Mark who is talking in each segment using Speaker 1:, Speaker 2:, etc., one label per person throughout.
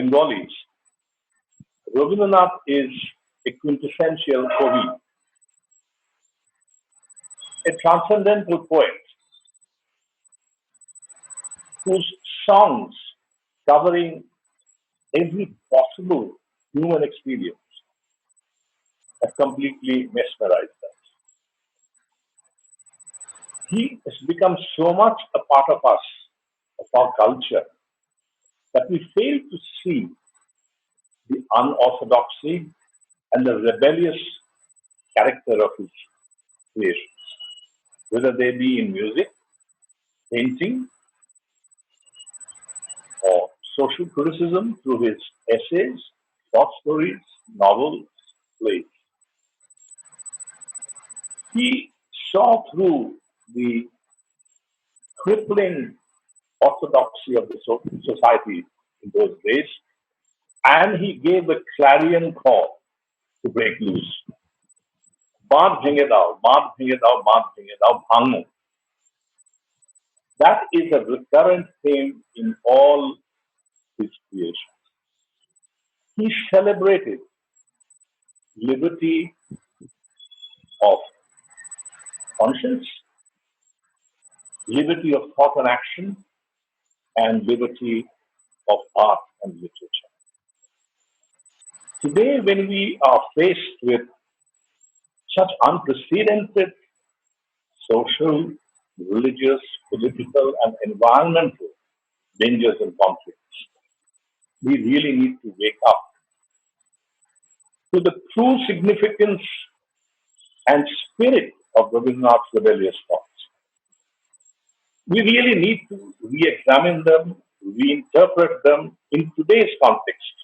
Speaker 1: Bengalis, Rabindranath is a quintessential Kavi, a transcendental poet whose songs covering every possible human experience have completely mesmerized us. He has become so much a part of us, of our culture, that we fail to see the unorthodoxy and the rebellious character of his creations, whether they be in music, painting, or social criticism through his essays, short stories, novels, plays. He saw through the crippling orthodoxy of the society in those days, and he gave a clarion call to break loose. বাঁধ ভেঙে দাও, বাঁধ ভেঙে দাও, বাঁধ ভেঙে দাও, ভাঙো. That is a recurrent theme in all his creations. He celebrated liberty of conscience, liberty of thought and action, and liberty of art and literature. Today, when we are faced with such unprecedented social, religious, political, and environmental dangers and conflicts, we really need to wake up to the true significance and spirit of Rabindranath's rebellious thoughts. We really need to re-examine them, reinterpret them in today's context,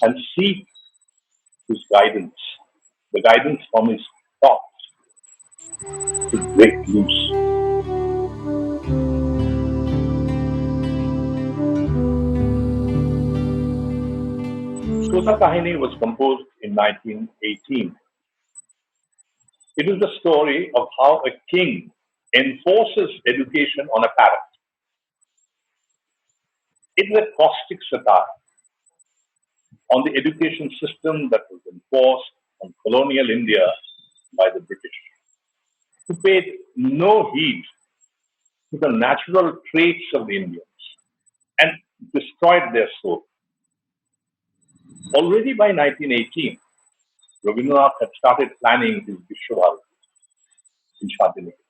Speaker 1: and seek his guidance, the guidance from his thoughts to break loose. Shota Kahini was composed in 1918. It is the story of how a king enforces education on a parrot. It is a caustic satire on the education system that was enforced on colonial India by the British, who paid no heed to the natural traits of the Indians and destroyed their soul. Already by 1918, Rabindranath had started planning his Vishwabharati in Shantiniketan,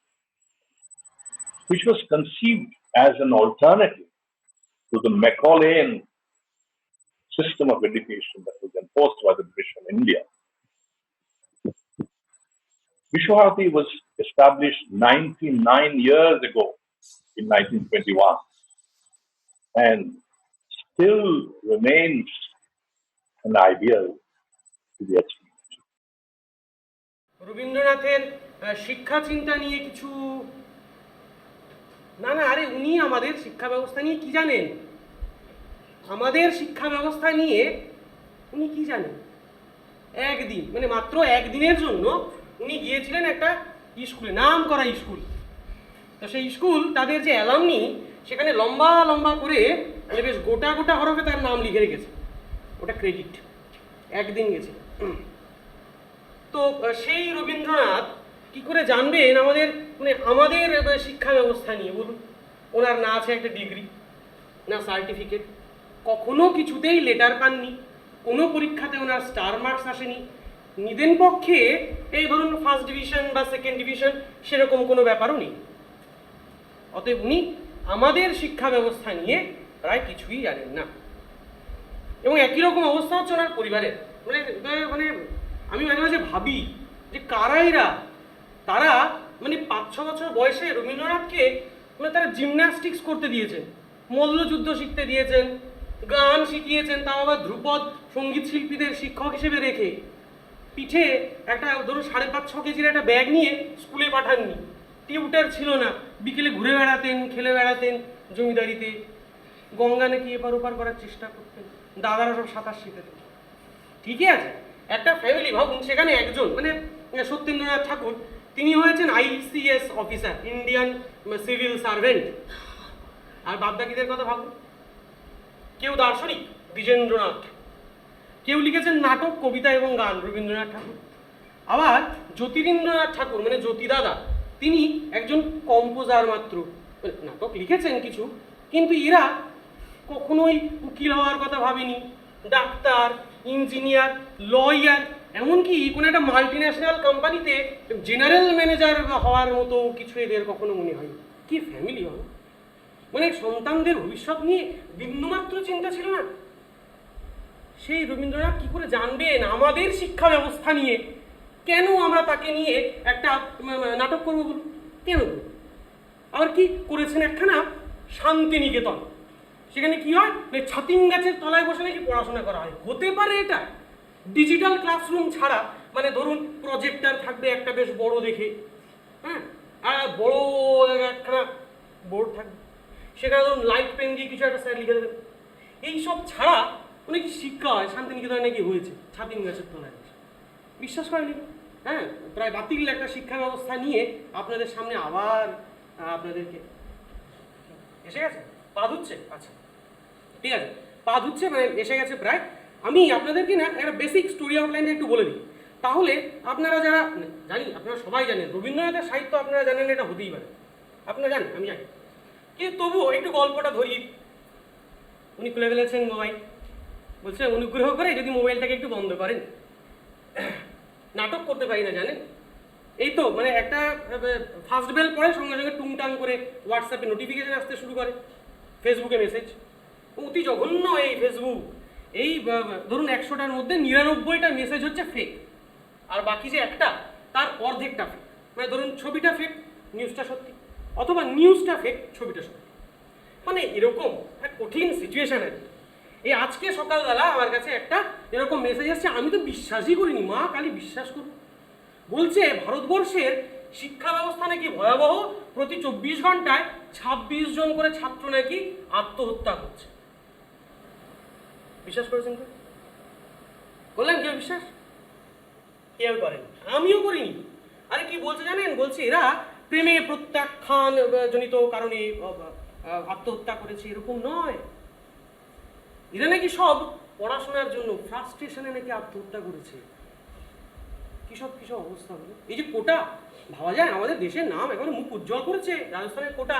Speaker 1: which was conceived as an alternative to the Macaulayan system of education that was enforced by the British in India. Vishwabharati was established 99 years ago in 1921 and still remains an ideal to be achieved.
Speaker 2: রবীন্দ্রনাথের শিক্ষা চিন্তা নিয়ে কিছু না আরে উনি আমাদের শিক্ষা ব্যবস্থা নিয়ে কি জানেন? আমাদের শিক্ষা ব্যবস্থা নিয়ে উনি কি জানেন? একদিন মানে মাত্র একদিনের জন্য উনি গিয়েছিলেন একটা স্কুলে, নাম করা স্কুল। তো সেই স্কুল তাদের যে অ্যালামনি সেখানে লম্বা লম্বা করে মানে বেশ গোটা গোটা হরফে তার নাম লিখে রেখেছে, ওটা ক্রেডিট। একদিন গেছে। তো সেই রবীন্দ্রনাথ কি করে জানবেন আমাদের মানে আমাদের শিক্ষা ব্যবস্থা নিয়ে? বলুন, ওনার না আছে একটা ডিগ্রি, না সার্টিফিকেট, কখনো কিছুতেই লেটার পাননি, কোনো পরীক্ষাতে ওনার স্টার মার্কস আসেনি, নিদেন পক্ষে এই ধরুন ফার্স্ট ডিভিশন বা সেকেন্ড ডিভিশন সেরকম কোনো ব্যাপারও নেই। অতএব উনি আমাদের শিক্ষা ব্যবস্থা নিয়ে প্রায় কিছুই জানেন না। এবং একই রকম অবস্থা হচ্ছে ওনার পরিবারের। মানে মানে আমি মাঝে মাঝে ভাবি যে কারা এরা, তারা মানে 5-6 বছর বয়সে রবীন্দ্রনাথকে মানে তারা জিমন্যাস্টিক্স করতে দিয়েছেন, মল্লযুদ্ধ শিখতে দিয়েছেন, গান শিখিয়েছেন, তাও আবার ধ্রুপদ সঙ্গীত শিল্পীদের শিক্ষক হিসেবে রেখে। পিঠে একটা ধরুন 5.5-6 কেজির একটা ব্যাগ নিয়ে স্কুলে পাঠাননি, টিউটার ছিল না, বিকেলে ঘুরে বেড়াতেন, খেলে বেড়াতেন জমিদারিতে, গঙ্গা নাকি এপার ওপার করার চেষ্টা করতেন, দাদারা সব সাঁতার শিখেতেন। ঠিকই আছে, একটা ফ্যামিলি ভাবুন, সেখানে একজন মানে সত্যেন্দ্রনাথ ঠাকুর, তিনি হয়েছেন ICS officer, Indian civil servant. আর বাদবাকিদের কথা ভাবুন, কেউ দার্শনিক, দ্বিজেন্দ্রনাথ ঠাকুর। কেউ লিখেছেন নাটক, কবিতা এবং গান, রবীন্দ্রনাথ ঠাকুর। আবার জ্যোতিরিন্দ্রনাথ ঠাকুর মানে জ্যোতিদাদা, তিনি একজন কম্পোজার মাত্র, নাটক লিখেছেন কিছু, কিন্তু এরা কখনোই উকিল হওয়ার কথা ভাবেনি, ডাক্তার, ইঞ্জিনিয়ার, লয়ার, এমনকি কোনো একটা মাল্টি ন্যাশনাল কোম্পানিতে জেনারেল ম্যানেজার হওয়ার মতো কিছু এদের কখনো মনে হয়। কি ফ্যামিলি হবে, মানে সন্তানদের ভবিষ্যৎ নিয়ে বিন্দুমাত্র চিন্তা ছিল না। সেই রবীন্দ্রনাথ কি করে জানবেন আমাদের শিক্ষা ব্যবস্থা নিয়ে? কেন আমরা তাকে নিয়ে একটা নাটক করবো বলুন? কেন? আবার কি করেছেন একখানা শান্তিনিকেতন, সেখানে কি হয়, ছাতিম গাছের তলায় বসে নাকি পড়াশোনা করা হয়। হতে পারে এটা? ডিজিটাল ক্লাসরুম ছাড়া, মানে ধরুন প্রজেক্টর থাকবে একটা বেশ বড় দেখে, হ্যাঁ, আর বড় একখানা বোর্ড থাকবে, সেখানে ধরুন লাইট পেন দিয়ে কিছু একটা স্যার লিখে দেবেন। এইসব ছাড়া অনেক শিক্ষা হয় শান্তিনিকেতনে নাকি হয়েছে ছাতিম গাছের তলায় বসে। বিশ্বাস করেনি? হ্যাঁ, প্রায় বাতিল একটা শিক্ষা ব্যবস্থা নিয়ে আপনাদের সামনে আবার আপনাদেরকে এসে গেছে। পা ধুচ্ছে? আচ্ছা ঠিক আছে, পা ধুচ্ছে মানে এসে গেছে প্রায়। আমি আপনাদেরকে না একটা বেসিক স্টোরি আউটলাইনটা একটু বলে দিই, তাহলে আপনারা যারা জানি, আপনারা সবাই জানেন রবীন্দ্রনাথের সাহিত্য, আপনারা জানেন এটা হতেই পারে, আপনারা জানেন, আমি জানি, কিন্তু তবুও একটু গল্পটা ধরি। উনি খুলে ফেলেছেন মোবাইল, বলছে অনুগ্রহ করে যদি মোবাইলটাকে একটু বন্ধ করেন, নাটক করতে পারি না জানেন। এই তো মানে একটা ফার্স্ট বেল পরে সঙ্গে সঙ্গে টুংটাং করে হোয়াটসঅ্যাপে নোটিফিকেশন আসতে শুরু করে, ফেসবুকে মেসেজ, অতি জঘন্য এই ফেসবুক। এই ধরুন 100টার মধ্যে 99টা মেসেজ হচ্ছে ফেক, আর বাকি যে একটা তার অর্ধেকটা ফেক। মানে ধরুন ছবিটা ফেক, নিউজটা সত্যি, অথবা নিউজটা ফেক, ছবিটা সত্যি। মানে এরকম এক কঠিন সিচুয়েশন আছে। এই আজকে সকালবেলা আমার কাছে একটা এরকম মেসেজ আসছে, আমি তো বিশ্বাসই করিনি, মা কালী বিশ্বাস করুন। বলছে ভারতবর্ষের শিক্ষা ব্যবস্থা নাকি ভয়াবহ, প্রতি 24 ঘন্টায় 26 জন করে ছাত্র নাকি আত্মহত্যা করছে। বিশ্বাস করেছেন তো? বললেন কেউ বিশ্বাস? কেউ করেন, আমিও করিনি। আরে কি বলছে জানেন? বলছে এরা প্রেমে প্রত্যাখ্যান জনিত কারণে আত্মহত্যা করেছে, এরকম নয়। এরা নাকি সব পড়াশোনার জন্য ফ্রাস্ট্রেশনে নাকি আত্মহত্যা করেছে। কিসব অবস্থা হলো। এই যে কোটা, ভাবা যায় আমাদের দেশের নাম এখন মুখ উজ্জ্বল করেছে, রাজস্থানের কোটা,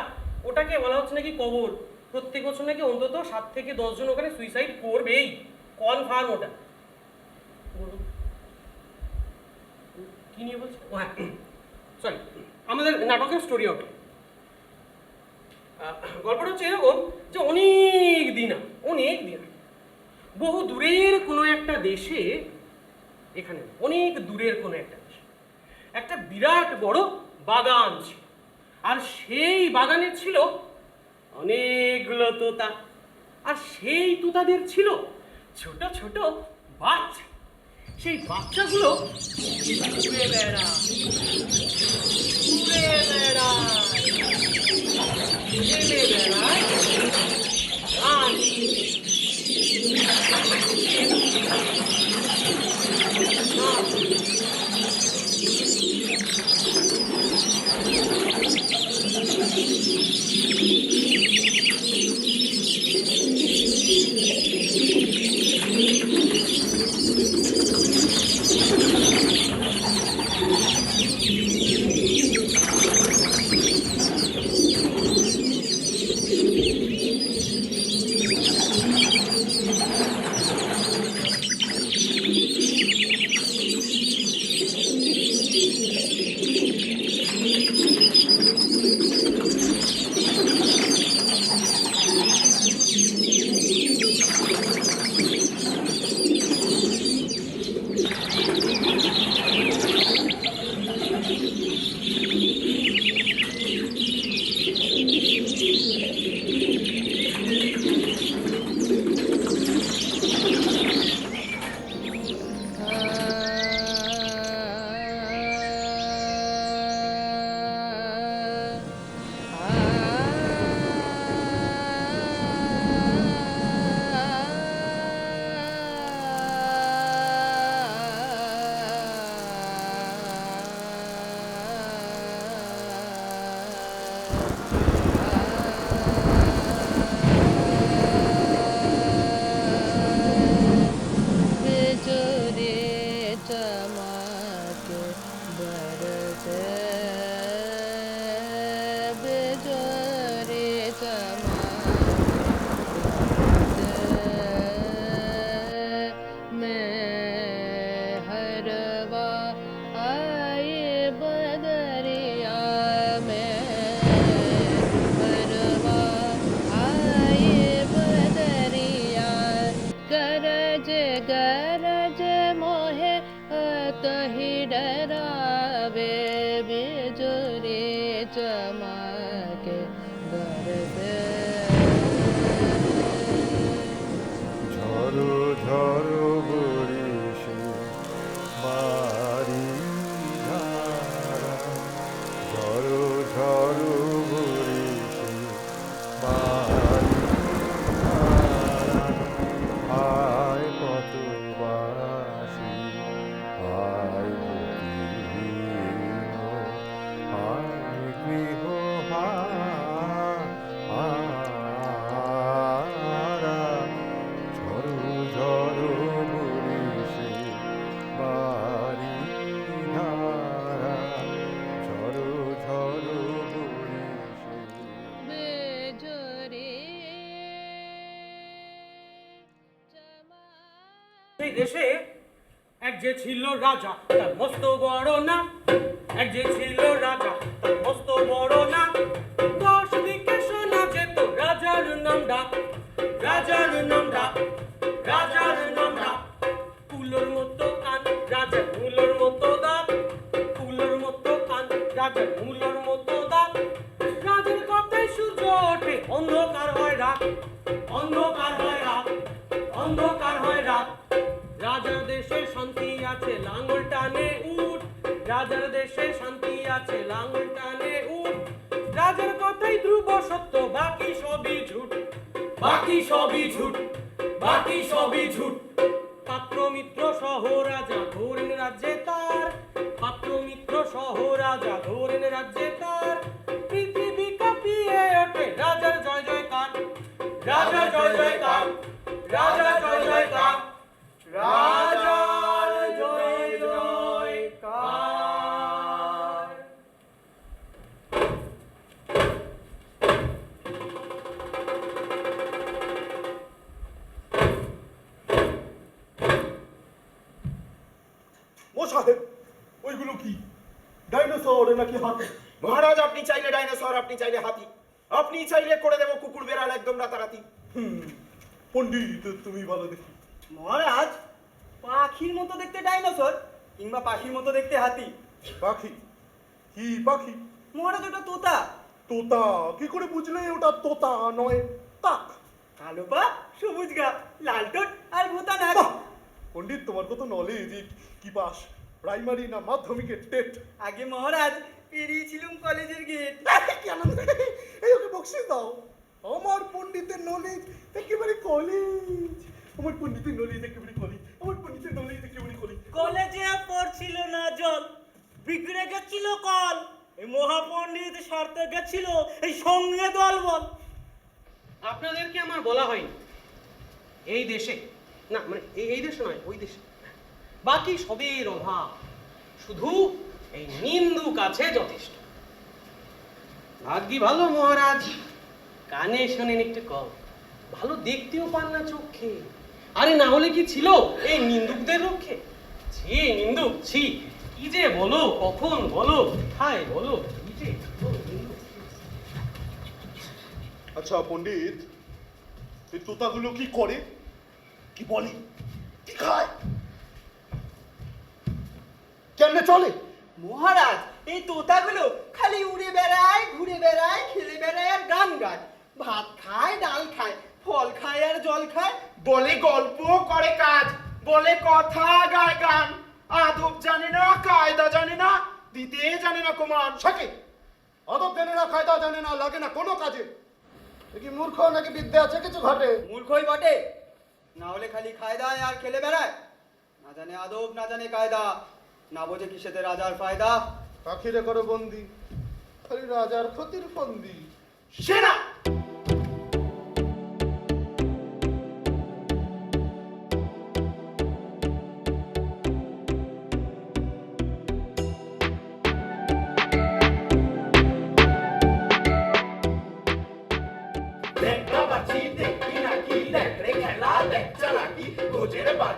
Speaker 2: ওটাকে বলা হচ্ছে নাকি কবর। প্রত্যেক বছর নাকি অন্তত 7 থেকে 10 জন ওখানে সুইসাইড করবেই, কনফার্ম। ওটা কি নিয়ে বলছে? ও হ্যাঁ, সরি, আমাদের নাটকের স্টোরি আউট। গল্পটা হচ্ছে এরকম যে অনেক দিন বহু দূরের কোনো একটা দেশে, এখানে অনেক দূরের কোনো একটা দেশে একটা বিরাট বড় বাগান ছিল, আর সেই বাগানে ছিল অনেকগুলো তোতা, আর সেই তোতাদের ছিল ছোট ছোট বাচ্চা। সেই বাচ্চাগুলো ঘুরে বেড়ায়, গান
Speaker 3: के बरसे बिजोरे मैं हरवा आए बदरिया में हरवा आए बदरिया गरज गरज मोहे तही डरावे बिजुरे चमके बरसे
Speaker 4: ঝড়ো ঝড়ো বরিশে মারি ধারা ঝড়ো ঝড়ো বরিশে মারি ধারা আয় কত বাসি আয় প্রতিহীন আয় গৃহ হারা ঝড়ো ঝড়ো বরিশে বাড়ি ধারা ঝড়ো ঝড়ো বরিশে
Speaker 3: বেজোরে
Speaker 2: সেই দেশে এক যে ছিল রাজা তার মস্ত বড় না এক যে ছিল রাজা তার মস্ত বড় না 10 দিকে শোনা যেত রাজার নাম ডাক রাজার নাম ডাক রাজার নাম ডাক কুলোর মতো কান রাজার মূলর মতো দাঁত কুলোর মতো কান রাজার মূলর মতো দাঁত রাজার কথায় সূর্য ওঠে অন্ধকার হয় রাত অন্ধকার হয় রাত অন্ধকার হয় রাত রাজার দেশে শান্তি আছে লাঙ্গল টানে উঠ রাজার দেশে শান্তি আছে লাঙ্গল টানে উঠ রাজার কথাই ধ্রুব সত্য বাকি সবই ঝুট বাকি সবই ঝুট বাকি সবই ঝুট পাত্র মিত্র সহ রাজা ধরেন রাজ্যে তার পাত্র মিত্র সহ রাজা ধরেন রাজ্যে তার পৃথিবী কাঁপিয়ে ওঠে রাজার জয় জয়কার রাজা জয় জয়কার রাজা জয় জয়কার রাজার জয় জয়কার
Speaker 5: ও সাহেব ওইগুলো কি ডাইনোসর নাকি হাতি?
Speaker 6: মহারাজ আপনি চাইলে ডাইনোসর আপনি চাইলে হাতি আপনি চাইলে করে দেবো কুকুর বেড়াল একদম রাতারাতি
Speaker 5: পণ্ডিত তুমি ভালো দেখি।
Speaker 7: মহারাজ পাখির মতো দেখতে ডাইনোসর কিংবা পাখির মতো দেখতে হাতি।
Speaker 5: পাখি? কি পাখি?
Speaker 7: মহারাজ ওটা তোতা।
Speaker 5: তোতা? কি করে বুঝলে ওটা তোতা নয় কাক?
Speaker 7: কালো পা, সবুজ গা, লাল ঠোঁট আর ভোতা নাক।
Speaker 5: বাহ! পণ্ডিত তোমার কত নলেজ! কি পাস, প্রাইমারি না মাধ্যমিকের টেট?
Speaker 7: আগে মহারাজ পেরিয়েছিলাম কলেজের গেট।
Speaker 5: কেন এই ওকে বকশিস দাও। আমার পণ্ডিতের নলেজ একেবারে কলেজ। আমার পণ্ডিতের নলেজ একেবারে কলেজ। আমার পণ্ডিতের নলেজ একেবারে কলেজ।
Speaker 8: কলেজে পড়ছিল না জল, বিগড়ে গেছিল কল। এই মহাপণ্ডিত শর্তে গেছিল এই সঙ্গে দলবল।
Speaker 2: আপনাদেরকে আমার বলা হয়নি এই দেশে, না মানে এই দেশে নয়, ওই দেশে বাকি সবের অভাব, শুধু এই নিন্দুক আছে যথেষ্ট। ভাগ্যি ভালো মহারাজ, কানে শোনেন একটু কম, ভালো দেখতেও পান না চোখে। আরে না হলে কি ছিল এই নিন্দুকদের রক্ষে? ছি নিন্দুক, ছি! কি যে বলো, কখন বলো, কোথায় বলো, কি যে বলো, নিন্দুক।
Speaker 5: আচ্ছা পণ্ডিত, এই তোতাগুলো কি করে, কি বলে, কি খায়, কেমনে চলে?
Speaker 7: মহারাজ এই তোতাগুলো খালি উড়ে বেড়ায়, ঘুরে বেড়ায়, খেলে বেড়ায় আর গান গায়। ভাত খায়, ডাল খায়, ফল খায় আর জল খায়।
Speaker 6: বলে গল্প করে কাজ, বলে কথা গায় গান, আদব জানে না, কায়দা জানে না, দিতে জানে না কুমার।
Speaker 5: সাকে আদব জানে না, কায়দা জানে না, লাগে না কোনো কাজে। কি মূর্খ নাকি বিদ্যা আছে কিছু ঘটে?
Speaker 7: মূর্খই বটে, না হলে খালি খায় দায় আর খেলে বেড়ায়। না জানে আদব, না জানে কায়দা, না বোঝে কিসেতে রাজার ফায়দা।
Speaker 5: পাখিরে করো বন্দি, খালি রাজার ক্ষতির ফন্দি।
Speaker 6: সেনা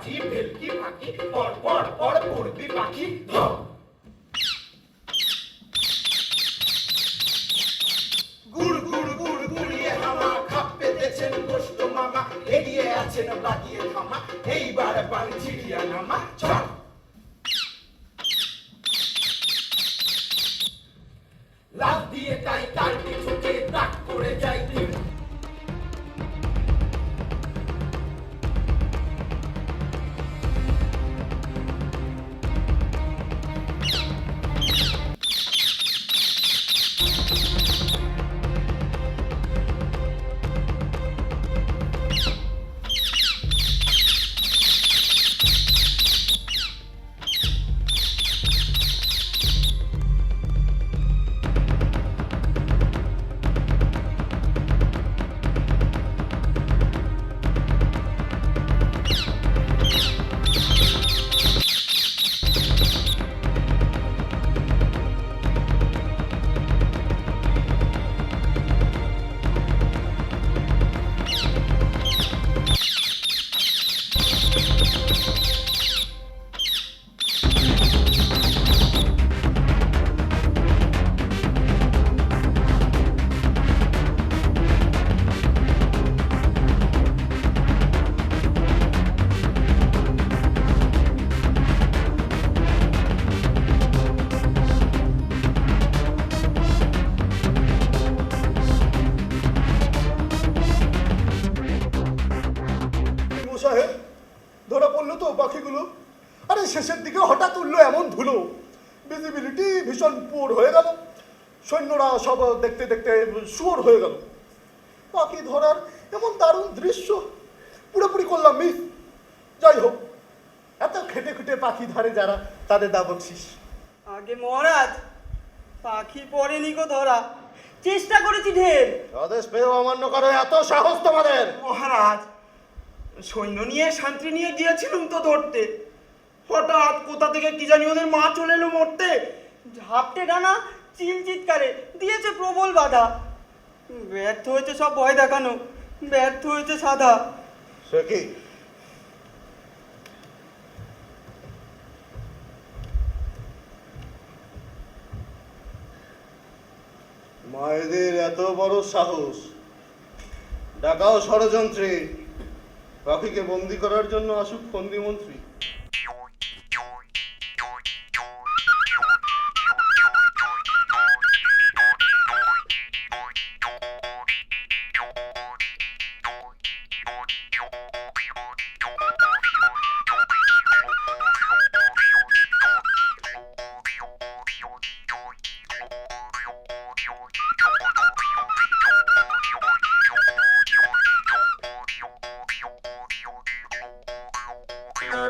Speaker 6: পাখি ভেলকি পাখি পড় পড় পড় পড়বি পাখি ধর গুড় গুড় গুড় গুড়িয়ে হামা খাপ পেতেছেন গোষ্ঠ মামা এগিয়ে আছেন বাগিয়ে থামা এইবার বান ছিড়িয়া নামা চল লাভ দিয়ে তাই তার পিছুকে তাক করে যাই
Speaker 5: সাহেব ধরা পড়লো তো পাখিগুলো। আরে শেষের দিকে হঠাৎ উঠলো এমন ধুলো, ভিজিবিলিটি ভীষণ পুর হয়ে গেল, সৈন্যরা সব দেখতে দেখতে শুয়োর হয়ে গেল। পাখি ধরার এমন দারুণ দৃশ্য পুরোপুরি করলাম মিস। যাই হোক, এত খেটে খুঁটে পাখি ধরে যারা, তাদের দা বকশিস।
Speaker 7: আগে মহারাজ পাখি পড়েনি গো ধরা, চেষ্টা করেছি ঢের।
Speaker 5: আদেশ পেয়েও অমান্য করো, এত সাহস তোমাদের?
Speaker 6: মহারাজ সৈন্য নিয়ে শান্তি নিয়ে গিয়েছিলুম তো ধরতে, হঠাৎ কোথা থেকে কি জানি ওদের মা চলে এলো মরতে।
Speaker 7: ঝাপটে ডানা চিল চিৎকারে দিয়েছে প্রবল বাধা, ব্যর্থ হয়েছে সব ভয় দেখানো, ব্যর্থ হয়েছে সাধা।
Speaker 5: সে কি? মায়েদের এত বড় সাহস, ডাকাও ষড়যন্ত্রে, পাখিকে বন্দি করার জন্য আসুক ফন্দি মন্ত্রী।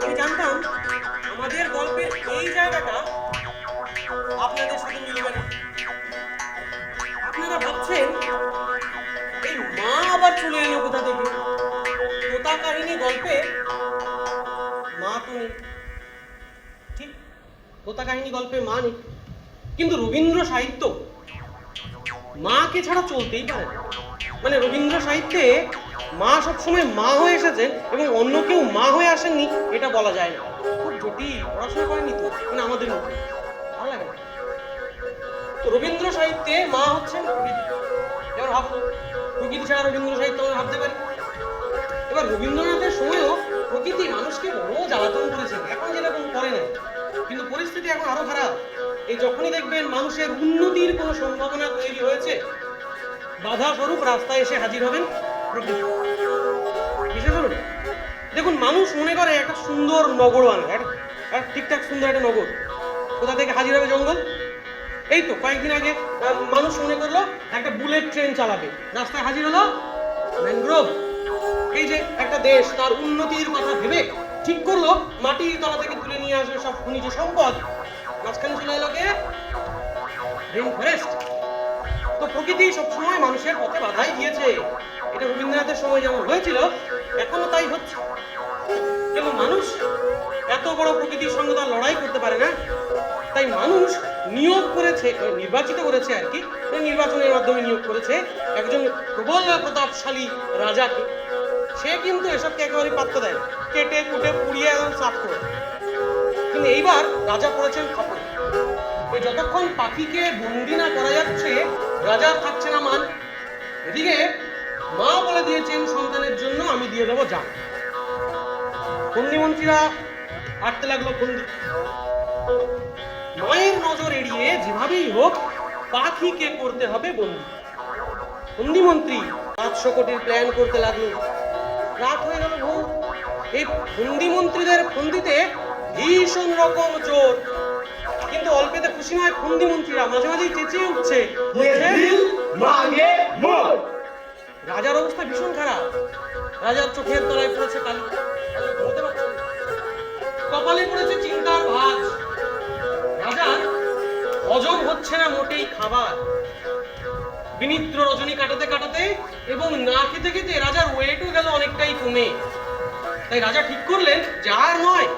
Speaker 2: আমি জানতাম আমাদের গল্পের এই জায়গাটা আপনাদের সাথে মিলবে না। আপনারা ভাবছেন এই মা আবার চলে এলো কোথা থেকে? তোতা কাহিনী গল্পে মা তো নেই, ঠিক? তোতা কাহিনী গল্পে মা নেই, কিন্তু রবীন্দ্র সাহিত্য মাকে ছাড়া চলতেই পারে না। মানে রবীন্দ্র সাহিত্যে মা সবসময় মা হয়ে এসেছেন এবং অন্য কেউ মা হয়ে আসেননি, এটা বলা যায় না। খুব জটিল, পড়াশোনা করেনি তো, মানে আমাদের মতো ভালো লাগে না। তো রবীন্দ্র সাহিত্যে মা হচ্ছেন প্রকৃতি। এবার ভাবো, প্রকৃতি ছাড়া রবীন্দ্র সাহিত্য আমরা ভাবতে পারি? এবার রবীন্দ্রনাথের সময়ও প্রকৃতি মানুষকে বড় জ্বালাতন করেছেন, এখন যেরকম করে না, কিন্তু পরিস্থিতি এখন আরো খারাপ। এই যখনই দেখবেন মানুষের উন্নতির কোনো সম্ভাবনা তৈরি হয়েছে, বাধা স্বরূপ রাস্তায় এসে হাজির হবেন প্রকৃতি। বিশেষ করে দেখুন, মানুষ মনে করে একটা সুন্দর নগর বানাবে, একটা ঠিকঠাক সুন্দর একটা নগর, কোথা থেকে হাজির হবে? জঙ্গল। এই তো কয়েকদিন আগে মানুষ মনে করলো একটা বুলেট ট্রেন চালাবে, রাস্তায় হাজির হলো ম্যানগ্রোভ। এই যে একটা দেশ তার উন্নতির কথা ভেবে ঠিক করলো মাটির তলা থেকে তুলে নিয়ে আসবে সব খনিজ সম্পদ, মাঝখানে চলে এলো কে? Rain forest. তো প্রকৃতি সবসময় মানুষের পথে বাধাই দিয়েছে। এটা রবীন্দ্রনাথের সময় যেমন হয়েছিল, এখনো তাই হচ্ছে। কিন্তু মানুষ এত বড় প্রকৃতির সঙ্গে তার লড়াই করতে পারে না, তাই মানুষ নিয়োগ করেছে, নির্বাচিত করেছে আর কি, নির্বাচনের মাধ্যমে নিয়োগ করেছে একজন প্রবল প্রতাপশালী রাজাকে। সে কিন্তু এসবকে একেবারে পাত্তা দেয় না। কেটে কুটে পুড়িয়ে একদম সাফ করে। কিন্তু এইবার রাজা পড়েছেন খপরে। ওই যতক্ষণ পাখিকে বন্দি না করা যাচ্ছে, রাজার থাকছে না মান। এদিকে মা বলে দিয়েছেন সন্তানের জন্য আমি দিয়ে দেবো জান। বন্দিমন্ত্রীরা আটতে লাগলো বন্দি। মায়ের নজর এড়িয়ে যেভাবেই হোক পাখিকে করতে হবে বন্দি। বন্দিমন্ত্রী 500 কোটির প্ল্যান করতে লাগলো। রাত হয়ে গেল ভোর। এই বন্দিমন্ত্রীদের ফন্দিতে ভীষণ রকম জোর। কিন্তু অল্পেতে খুশি নয় বন্দিমন্ত্রীরা, মাঝে মাঝেই চেঁচিয়ে উঠছে, রাজার অবস্থা ভীষণ খারাপ। রাজার চোখের তলায় পড়েছে কালি, বলতে পারছে না। কপালে পড়েছে চিন্তার ভাঁজ। রাজার হজম হচ্ছে না মোটেই খাবার। বিনিদ্র রজনী কাটাতে কাটাতে এবং না খেতে খেতে রাজার ওয়েটও গেল অনেকটাই কমে। তাই রাজা ঠিক করলেন যে আর নয়,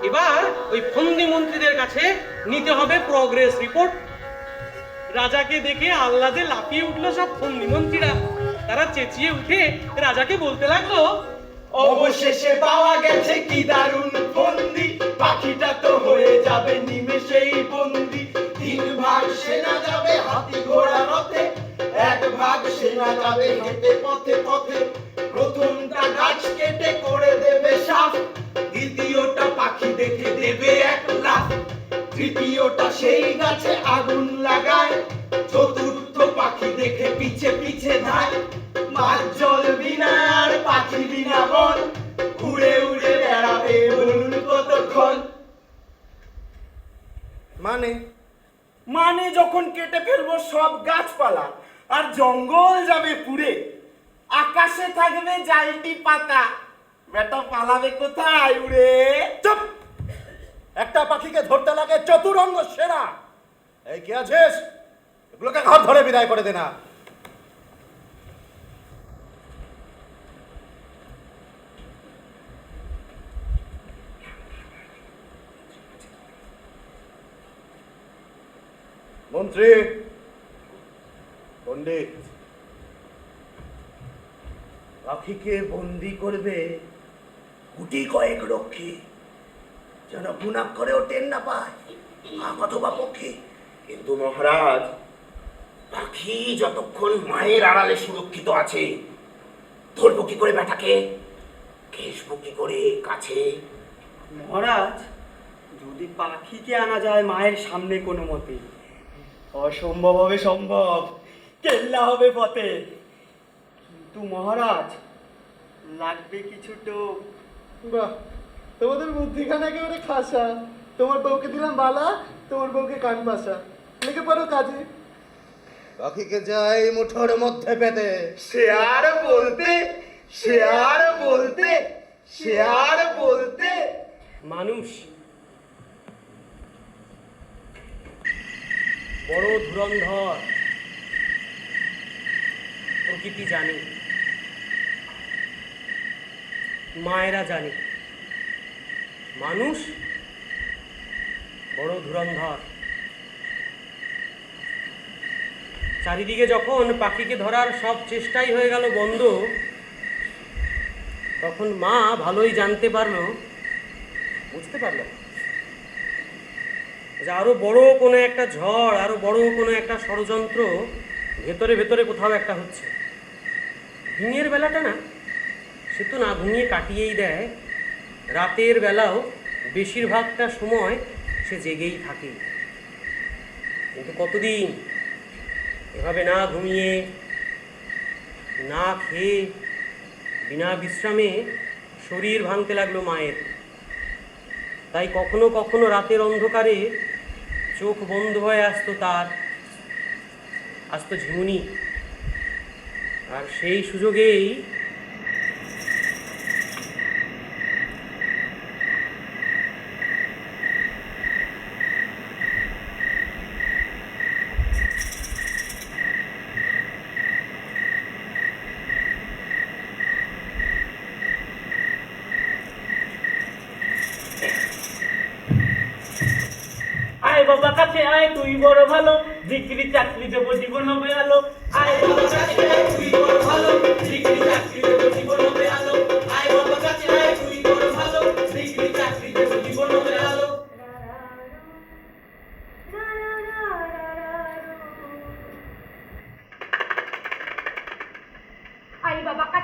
Speaker 2: এবার ওই ফন্দি মন্ত্রীদের কাছে নিতে হবে প্রগ্রেস রিপোর্ট। রাজাকে দেখে আহ্লাদে লাফিয়ে উঠলো সব ফন্দি মন্ত্রীরা। তারা চেঁচিয়ে উঠে রাজাকে বলতে লাগলো,
Speaker 6: অবশেষে পাওয়া গেছে কি দারুণ ফন্দি, পাখিটা তো হয়ে যাবে নিমেষেই বন্দি। 3 ভাগ সেনা যাবে হাতি ঘোড়া রথে, 1 ভাগ সেনা যাবে হেঁটে পথে পথে। প্রথমটা গাছ কেটে করে দেবে সাফ, দ্বিতীয়টা পাখি দেখে দেবে 1 লাফ, তৃতীয়টা সেই গাছে আগুন লাগায়, চতুর্থ পাখি দেখে পিছে পিছে ধায়। মাছ জল বিনা আর পাখি বিনা বন, উড়ে উড়ে বেড়াবে বলুন কতক্ষণ।
Speaker 7: মানে যখন কেটে ফেলবো সব গাছপালা আর জঙ্গল যাবে পুড়ে, আকাশে থাকবে জালটি পাতা, বেটা পালাবে কোথায় উড়ে?
Speaker 5: চুপ! একটা পাখিকে ধরতে লাগে চতুরঙ্গ সেরা। এই কি আছিস? এগুলোকে ঘর ধরে বিদায় করে দে না। মন্ত্রী, পণ্ডিত, পাখিকে বন্দি করবে গুটি কয়েক রক্ষী, যেন গুনাক করেও টেন না পায় অথবা পক্ষী।
Speaker 6: কিন্তু মহারাজ, পাখি যতক্ষণ মায়ের আড়ালে সুরক্ষিত আছে, ধরবো কি করে বেটাকে, ঘেসবো কি করে কাছে?
Speaker 7: মহারাজ, যদি পাখিকে আনা যায় মায়ের সামনে কোনো মতে, অসম্ভব হবে সম্ভব, কেল্লা হবে পথে। কিন্তু মহারাজ, লাগবে কিছু টোপ।
Speaker 5: বাহ, তোমাদের বুদ্ধিখানা একেবারে খাসা। তোমার বউকে দিলাম বালা, তোমার বউকে কান পাশা। লেগে পারো কাজে। পাখিকে যাই মুঠোর মধ্যে পেতে,
Speaker 6: সে আর বলতে, সে আর বলতে, সে আর বলতে।
Speaker 2: মানুষ বড় ধুরন্ধর, প্রকৃতি জানে, মায়েরা জানে, মানুষ বড় ধুরন্ধর। চারিদিকে যখন পাখিকে ধরার সব চেষ্টাই হয়ে গেল বন্ধ, তখন মা ভালোই জানতে পারলো, বুঝতে পারলো যে আরো বড় কোনো একটা ঝড়, আরো বড় কোনো একটা ষড়যন্ত্র ভেতরে ভেতরে কোথাও একটা হচ্ছে। দিনের বেলাটা না, সে তো না ঘুমিয়ে কাটিয়েই দেয়, রাতের বেলাও বেশিরভাগটা সময় সে জেগেই থাকে। কিন্তু কতদিন এভাবে না ঘুমিয়ে, না খেয়ে, বিনা বিশ্রামে শরীর ভাঙতে লাগলো মায়ের। তাই কখনো কখনো রাতের অন্ধকারে চোখ বন্ধ হয়ে আসতো তার, আসতো ঝিমুনি। আর সেই সুযোগেই
Speaker 8: আয় বাবা কাছে আয়, তুই বড় ভালো, ডিগ্রি চাকরি দেবো জীবন হবে আলো। আয় বাবা কাছে আয়, তুই বড় ভালো, ডিগ্রি চাকরি দেবো জীবন হবে আলো। আয় বাবা কাছে আয়, তুই বড় ভালো,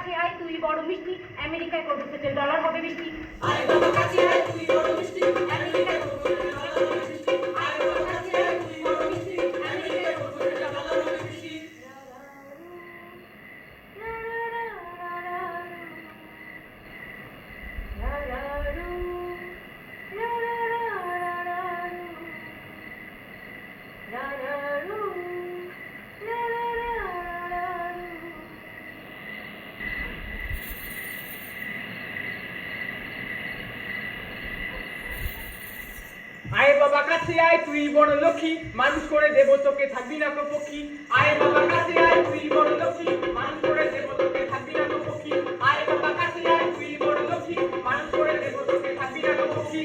Speaker 9: কাছে আয় তুই বড় মিষ্টি, আমেরিকায় করবো সেটেল, ডলার হবে বৃষ্টি।
Speaker 6: আয় বাবা কাছে আয় তুই বড় মিষ্টি, আমেরিকায় করবো সেটেল, ডলার হবে বৃষ্টি। আয় বাবা কাছে আয় তুই বড় মিষ্টি, আমেরিকায় করবো সেটেল, ডলার হবে বৃষ্টি। আয় বাবা কাছে আয় তুই বড় লক্ষ্মী, মানুষ করে দেব তোকে, থাকবি না তো পক্ষী। আয় বাবা কাছে আয় তুই বড় লক্ষ্মী, মানুষ করে দেব তোকে, থাকবি না তো পক্ষী। আয় বাবা কাছে আয় তুই বড় লক্ষ্মী, মানুষ করে দেব তোকে, থাকবি না তো পক্ষী।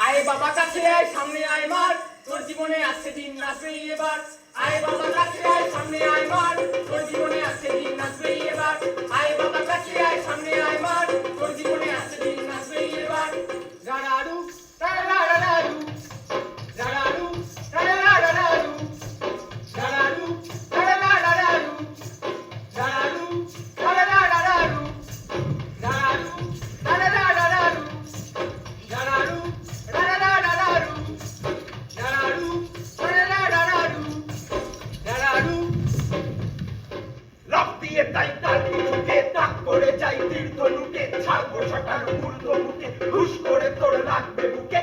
Speaker 6: আয় বাবা কাছে আয় সামনে আয় মার, তোর জীবনে আছে দিন নাচবে এবার। আয় বাবা কাছে আয় সামনে আয় মার, তোর জীবনে আছে দিন নাচবে এবার। আয় বাবা কাছে আয় সামনে আয় মার, তোর জীবনে আছে দিন নাচবে এবার। রাড়াড়ু রাড়াড়াড়ু, রাড়াড়ু রাড়াড়াড়ু, রাড়াড়ু রাড়াড়াড়ু, রাড়াড়ু রাড়াড়াড়ু, রাড়াড়ু রাড়াড়াড়ু, রাড়াড়ু লাফ দিয়ে তাই তার মুখে তাক করে যাই তীর্থনুকে, ছাড়বো সকাল ঊর্ধ্ব মুখে, হুশ করে তোর লাগবে বুকে।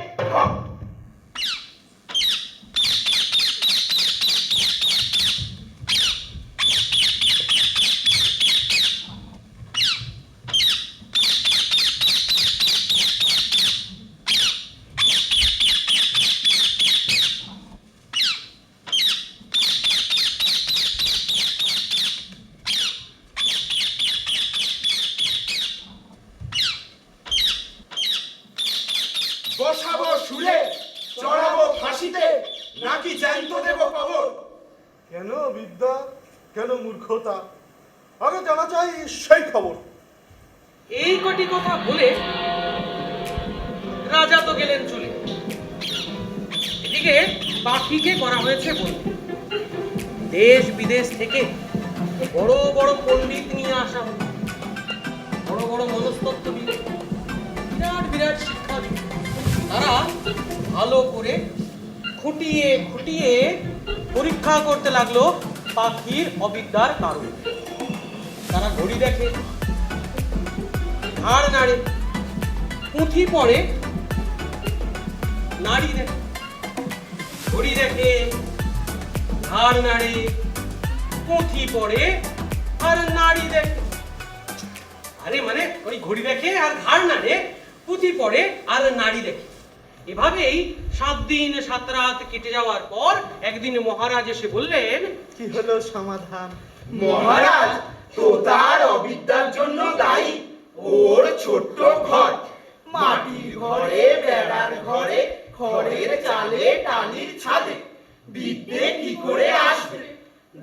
Speaker 6: বসাবো সুরে, চড়াবো ফাঁসিতে, নাকি জ্যান্ত দেব কবর।
Speaker 5: কেন বিদ্যা, কেন মূর্খতা, আগে জানা চাই সেই খবর।
Speaker 2: এই কটি কথা বলে রাজা তো গেলেন চলে। এদিকে পাখিকে করা হয়েছে বন্দি। দেশ বিদেশ থেকে বড় বড় পণ্ডিত নিয়ে আসা হলো, বড় বড় মনস্তত্ত্ববিদ, বিরাট বিরাট শিক্ষাবিদ। তারা ভালো করে খুঁটিয়ে খুঁটিয়ে পরীক্ষা করতে লাগলো পাখির অবিদ্যার কারণ। তারা ঘড়ি দেখে, ঘাড় নাড়ে, পুঁথি পড়ে, নাড়ি দেখে। ঘড়ি দেখে, ঘাড় নাড়ে, পুঁথি পড়ে আর নাড়ি দেখে। আরে মানে ওই ঘড়ি দেখে আর ঘাড় নাড়ে, পুঁথি পড়ে আর নাড়ি দেখে। এভাবেই 7 দিন 7 রাত কেটে যাওয়ার পর একদিন মহারাজ এসে বললেন,
Speaker 5: কি হলো সমাধান?
Speaker 6: মহারাজ, তো তার অবিদ্যার জন্য দায়ী ওর ছোট্ট ঘর। মাটির ঘরে, বেড়ার ঘরে, খড়ের চালে, টালির ছাদে বিদ্যে কি করে আসবে?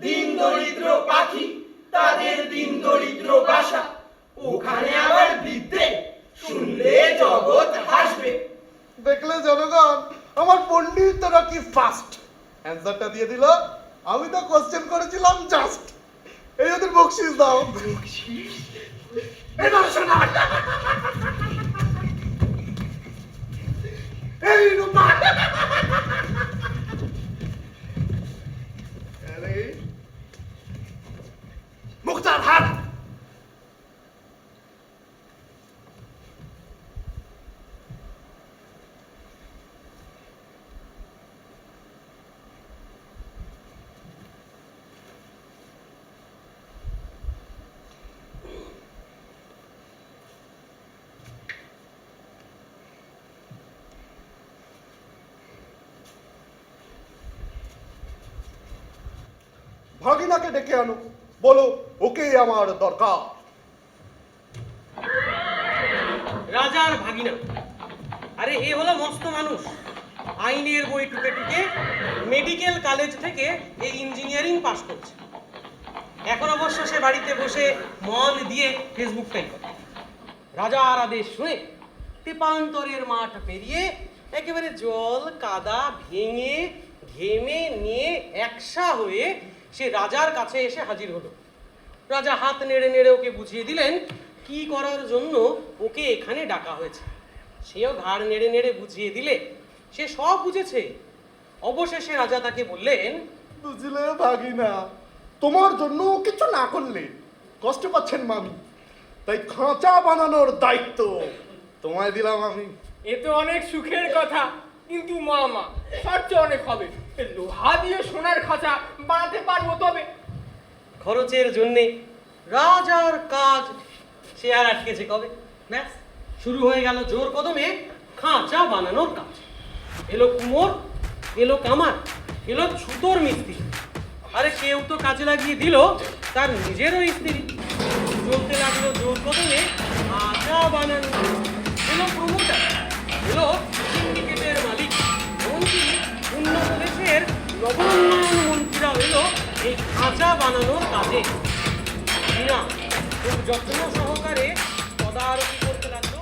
Speaker 6: দিন দরিদ্র পাখি, তাদের দিন দরিদ্র বাসা, ওখানে আবার বিদ্যে শুনলে জগৎ হাসবে।
Speaker 5: দেখলে জনগণ, আমার পণ্ডিতরা কি ফাস্ট অ্যান্সারটা দিয়ে দিল। আমি তো কোশ্চেন করেছিলাম জাস্ট। এই ওদের বকশিস দাও।
Speaker 6: এবার শোনা, এই রূপা, মুক্তার হাত।
Speaker 5: ভাগিনাকে ডেকে আনো, বলো ওকে আমার দরকার।
Speaker 2: রাজার ভাগিনা, আরে এ হলো মস্ত মানুষ। আইনের বই টুকে টুকে মেডিকেল কলেজ থেকে এই ইঞ্জিনিয়ারিং পাস করছে। এখন অবশ্য সে বাড়িতে বসে মন দিয়ে ফেসবুকটাই করে। রাজার আদেশ শুনে তেপান্তরের মাঠ পেরিয়ে একেবারে জল কাদা ভেঙে ঘেমে নিয়ে একসা হয়ে সে রাজার কাছে এসে হাজির হলো। রাজা হাত নেড়ে নেড়ে ওকে বুঝিয়ে দিলেন কি করার জন্য ওকে এখানে ডাকা হয়েছে। সেও ঘাড় নেড়ে নেড়ে বুঝিয়ে দিলে সে সব বুঝেছে। অবশেষে রাজা তাকে বললেন,
Speaker 5: বুঝলে ভাগিনা, তোমার জন্য কিছু না করলে কষ্ট পাচ্ছেন মামি, তাই খাঁচা বানানোর দায়িত্ব তোমায় দিলাম আমি।
Speaker 10: এ তো অনেক সুখের কথা, কিন্তু মামা খরচা অনেক হবে। লোহা দিয়ে সোনার খাঁচা বানাতে পারবো তবে?
Speaker 2: খরচের জন্যে রাজার কাজ সে আর আটকেছে কবে? ব্যাস শুরু হয়ে গেল জোর কদমে খাঁচা বানানোর কাজ। এলো কুমোর, এলো কামার, এলো ছুতোর মিস্ত্রি। আরে কেউ তো কাজে লাগিয়ে দিল তার নিজেরও স্ত্রী। চলতে লাগলো জোর কদমে খাঁচা বানানো। এলো প্রমোটার, এলো সিন্ডিকেটের মালিক, এমনকি উন্নত দেশের নগরোন্নয়ন মন্ত্রীরাও এলো এই খাঁচা বানানোর কাজে। না, খুব যত্ন সহকারে তদারকি করতে লাগলো।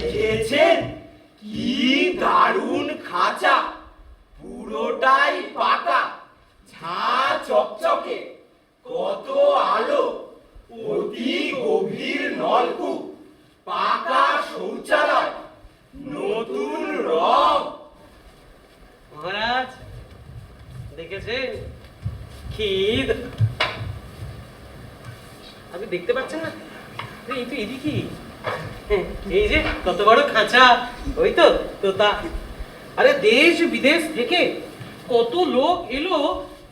Speaker 6: দেখেছেন কি দারুণ খাঁচা, পুরোটাই পাকা, ঝাঁ চকচকে, কত আলো, অতি গভীর নলকূপ, পাকা শৌচালয়, নতুন রং।
Speaker 2: মহারাজ দেখেছেন কি? আপনি দেখতে পাচ্ছেন না? এই তো এদিকে, এই যে কত বড় খাঁচা, ওই তো তোতা। আরে দেশ বিদেশ থেকে কত লোক এলো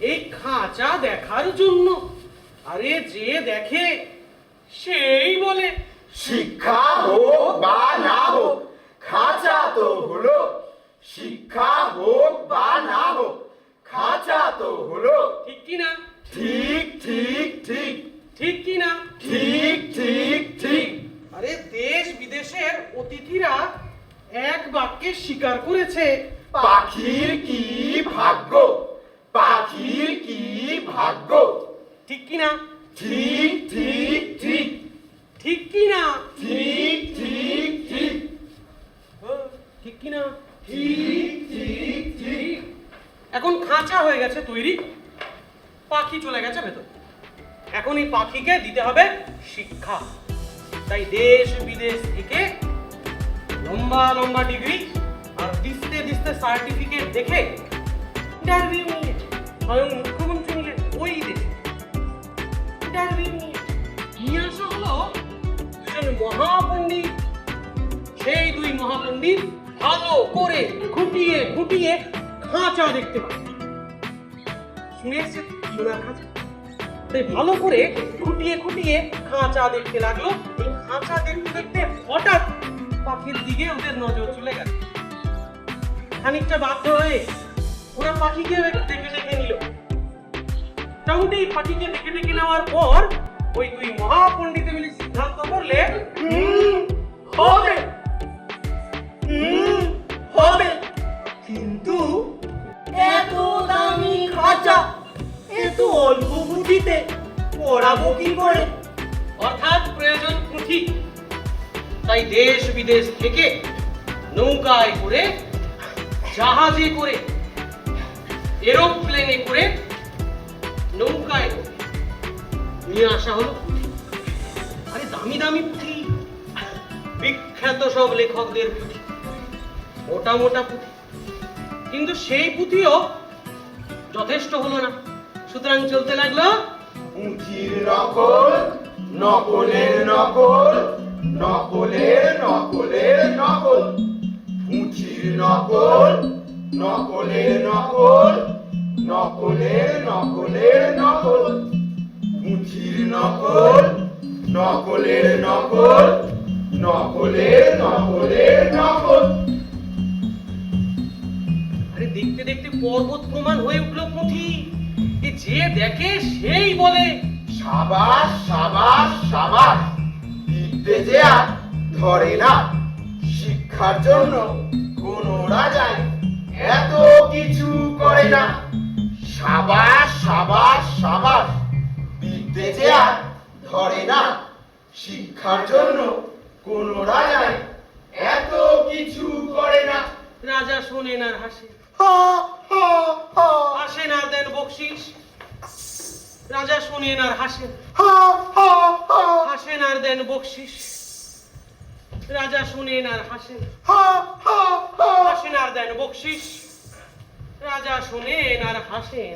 Speaker 2: এই খাঁচা দেখার জন্য। আরে যে দেখে সেই বলে
Speaker 6: শিক্ষা হোক বা না হোক, খাঁচা তো হলো। শিক্ষা হোক বা না হোক, খাঁচা তো হলো।
Speaker 2: ঠিক কি না?
Speaker 6: ঠিক ঠিক ঠিক
Speaker 2: ঠিক কি না?
Speaker 6: ঠিক ঠিক ঠিক।
Speaker 2: আরে দেশ বিদেশের অতিথিরা এক বাক্যে স্বীকার করেছে
Speaker 6: পাখির কি ভাগ্য, পাখির কি ভাগ্য।
Speaker 2: ঠিক কি না?
Speaker 6: ঠিক ঠিক ঠিক
Speaker 2: ঠিক কি না?
Speaker 6: ঠিক ঠিক ঠিক
Speaker 2: ঠিক কি না?
Speaker 6: ঠিক ঠিক ঠিক।
Speaker 2: এখন খাঁচা হয়ে গেছে তৈরি, পাখি চলে গেছে ভেতর। এখন এই পাখিকে দিতে হবে শিক্ষা। তাই দেশ বিদেশ থেকে লম্বা লম্বা ডিগ্রি আর দিস্তে দিস্তে সার্টিফিকেট দেখে ইন্টারভিউ নিয়ে স্বয়ং মুখ্যমন্ত্রী নিয়ে ওই দেশে ইন্টারভিউ নিয়ে আসা হলো দুজন মহাপণ্ডিত। সেই দুই মহাপণ্ডিত ভালো করে খুঁটিয়ে খুঁটিয়ে খাঁচা দেখতে পাবে। শুনে এসছে সোনার খাঁচা? তাই ভালো করে খুঁটিয়ে খুঁটিয়ে খাঁচা দেখতে লাগলো। এই খাঁচা দেখতে দেখতে হঠাৎ পাখির দিকে ওদের নজর চলে গেল। খানিকটা বাধ্য হয়ে ওরা পাখিকে দেখে দেখে নিল। মোটামুটি পাখিকে দেখে দেখে নেওয়ার পর ওই দুই মহাপণ্ডিতে মিলে সিদ্ধান্ত করলে
Speaker 7: হবে হবে, কিন্তু এত দামি খাঁচা এত অল্প পুঁথিতে পড়াবো কি করে?
Speaker 2: অর্থাৎ প্রয়োজন পুঁথি। তাই দেশ বিদেশ থেকে নৌকায় করে, জাহাজে করে, এরোপ্লেনে করে, নৌকায় করে নিয়ে আসা হলো পুঁথি। আরে দামি দামি পুঁথি, বিখ্যাত সব লেখকদের পুঁথি, মোটা মোটা পুঁথি। কিন্তু সেই পুঁথিও যথেষ্ট হলো না। সুতরাং চলতে লাগলো
Speaker 6: পুঁথির নকল, নকলের নকল, নকলের নকলের নকল। পুঁথির নকল, নকলের নকল, নকলের নকলের নকল। পুঁথির নকল, নকলের নকল, নকলের নকলের নকল।
Speaker 2: আরে দেখতে দেখতে পর্বত প্রমাণ হয়ে উঠলো পুঁথি। যে দেখে সেই বলে
Speaker 6: সাবাস সাবাস সাবাস, বিদ্যে যে আর ধরে না। শিক্ষার জন্য কোন রাজাই এত কিছু করে না। সাবাস সাবাস সাবাস, বিদ্যে যে আর ধরে না। শিক্ষার জন্য কোন রাজাই এত কিছু করে না।
Speaker 2: রাজা শোনেন আর হাসে, হাসেন আর দেন বকশিস। রাজা শোনেন আর হাসেন, হাসেন আর দেন বকশিস। রাজা শোনেন আর হাসেন, হাসেন আর দেন বকশিস। রাজা শোনেন আর হাসেন,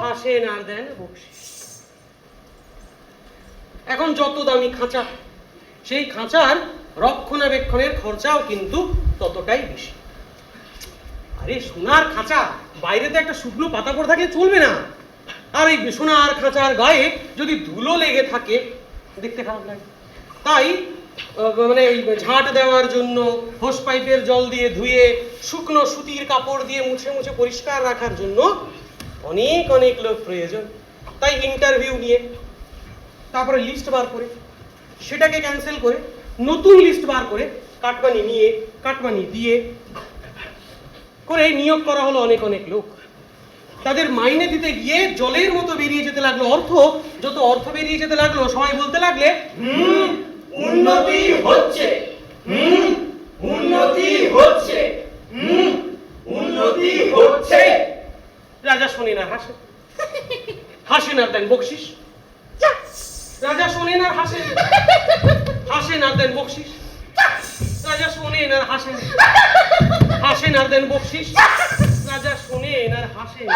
Speaker 2: হাসেন আর দেন বকশিস। এখন যত দামি খাঁচা, সেই খাঁচার রক্ষণাবেক্ষণের খরচাও কিন্তু ততটাই বেশি। আরে সোনার খাঁচা, বাইরেতে একটা শুকনো পাতা পড়ে থাকলে চলবে না। আর এই সোনার খাঁচার গায়ে যদি ধুলো লেগে থাকে দেখতে খারাপ লাগে। তাই মানে এই ঝাঁট দেওয়ার জন্য হোস পাইপের জল দিয়ে ধুয়ে শুকনো সুতির কাপড় দিয়ে মুছে মুছে পরিষ্কার রাখার জন্য অনেক অনেক লোক প্রয়োজন। তাই ইন্টারভিউ নিয়ে, তারপরে লিস্ট বার করে, সেটাকে ক্যান্সেল করে নতুন লিস্ট বার করে কাটমানি নিয়ে, কাটমানি দিয়ে করে নিয়োগ করা হলো অনেক অনেক লোক। তাদের মাইনে দিতে গিয়ে জলের মতো বেরিয়ে যেতে লাগলো অর্থ। যত অর্থ বেরিয়ে যেতে লাগলো সবাই বলতে লাগলে
Speaker 6: উন্নতি হচ্ছে, উন্নতি হচ্ছে, উন্নতি হচ্ছে।
Speaker 2: রাজা শোনেন আর হাসেন, হাসেন আর দেন বকশিস। রাজা শোনেন আর হাসেন, হাসেন আর দেন বকশিস। রাজা শোনেন আর হাসেন, হাসেন আর দেন বকশিস। রাজা শোনেন আর হাসেন,